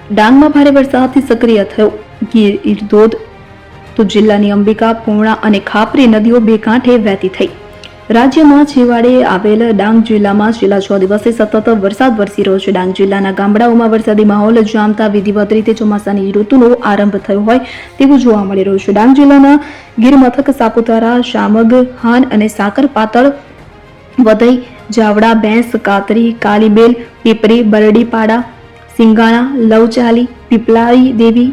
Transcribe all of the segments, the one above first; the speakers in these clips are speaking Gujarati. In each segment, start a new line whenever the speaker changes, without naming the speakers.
ડાંગમાં ભારે વરસાદથી સક્રિય થયો ગીર ધોધ, તો જિલ્લાની અંબિકા, પૂર્ણા અને ખાપરી નદીઓ બે કાંઠે વહેતી થઈ। રાજ્યમાં છેવાડે આવેલ ડાંગ જિલ્લામાં છેલ્લા 6 દિવસથી સતત વરસાદ વરસી રહ્યો છે। ડાંગ જિલ્લાના ગામડાઓમાં વરસાદી માહોલ જામતા વિધિવત રીતે ચોમાસાની ઋતુનો આરંભ થયો હોય તેવું જોવા મળી રહ્યું છે। ડાંગ જિલ્લાના ગીર મથક સાપુતારા, શામગ, હાન અને સાકર પાતળ, વધઈ, જાવડા, બેંસ, કાતરી, કાલીબેલ, પીપરી, બરડીપાડા, સિંગાણા, લવચાલી, પીપલાઈ દેવી,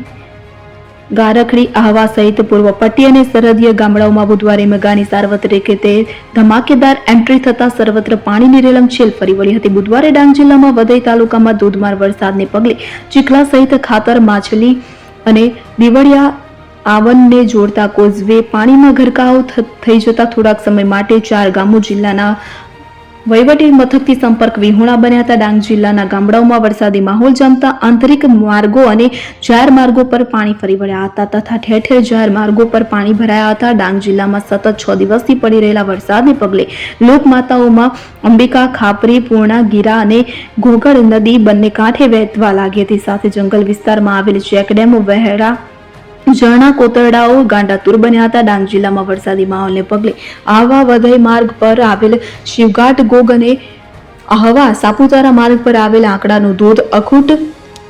ગારખડી, આહવા સહિત પૂર્વ પટ્ટી અને સરહદીય ગામડાઓમાં બુધવારે મેઘાની સાર્વત્રિક રીતે ધમાકેદાર એન્ટ્રી થતા સર્વત્ર પાણીની રેલમછેલ ફરી વળી હતી। બુધવારે ડાંગ જિલ્લામાં વધઈ તાલુકામાં ધોધમાર વરસાદને પગલે ચીખલા સહિત ખાતર, માછલી અને દીવડિયા આવનને જોડતા કોઝવે પાણીમાં ગરકાવ થઈ જતા થોડાક સમય માટે 4 ગામો જિલ્લાના વહીવટી મથકથી સંપર્ક વિહોણા બન્યા હતા। ડાંગ જિલ્લાના ગામડાઓમાં વરસાદી માહોલ જામતા આંતરિક માર્ગો અને જાહેર માર્ગો પર પાણી ફરી વળ્યા હતા તથા ઠેર ઠેર જાહેર માર્ગો પર પાણી ભરાયા હતા। ડાંગ જિલ્લામાં સતત 6 દિવસથી પડી રહેલા વરસાદને પગલે લોકમાતાઓમાં અંબિકા, ખાપરી, પૂર્ણા, ગીરા અને ઘોઘડ નદી બંને કાંઠે વહેવા લાગી હતી। સાથે જંગલ વિસ્તારમાં આવેલ ચેકડેમ, વહેરા, ઝરણા, કોતરડાઓ ગાંડાતુર બન્યા હતા। ડાંગ જિલ્લામાં વરસાદી માહોલને પગલે આહવા વધઈ માર્ગ પર આવેલ શિવઘાટ, ગોગ અને આહવા સાપુતારા માર્ગ પર આવેલ આંકડાનો ધોધ અખૂટ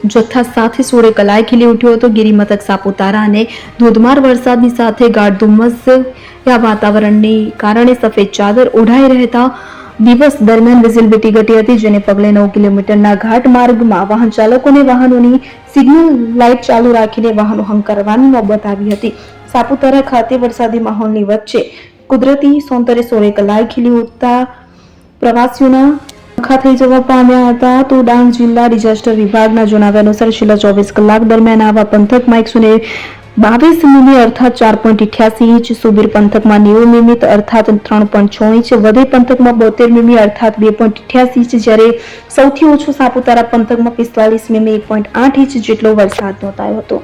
જથ્થા સાથે સોળે કલાએ ખીલી ઉઠ્યો હતો। ગિરિ મથક સાપુતારા અને ધોધમાર વરસાદની સાથે ગાઢ ધુમ્મસ વાતાવરણને કારણે સફેદ ચાદર ઓઢાઈ રહેતા દિવસ દરમિયાન વિઝિબિલિટી ઘટી હતી, જેને પગલે 9 કિલોમીટરના ઘાટ માર્ગમાં વાહન ચાલકોને વાહનોની સિગ્નલ લાઇટ ચાલુ રાખીને વાહનો હંકારવાની નોબત આવી હતી। સાપુતારા ખાતે વરસાદી માહોલની વચ્ચે કુદરતી સૌંદર્ય સોળે કલાએ ખીલી ઉઠતા પ્રવાસીઓના આંખા થઈ જવા પામ્યા હતા। તો ડાંગ જિલ્લા ડિઝાસ્ટર વિભાગના જણાવ્યા અનુસાર છેલ્લા 24 કલાક દરમિયાન આવા પંથકમાં 122 મીમી અર્થાત 4.88 ઇંચ, સુબીર પંથકમાં 90 મીમી અર્થાત 3.6 ઇંચ, વધઈ પંથકમાં 72 મીમી અર્થાત 2.88 ઇંચ, જ્યારે સૌથી ઓછો સાપુતારા પંથકમાં 45 મીમી 1.8 ઇંચ જેટલો વરસાદ નોંધાયો હતો।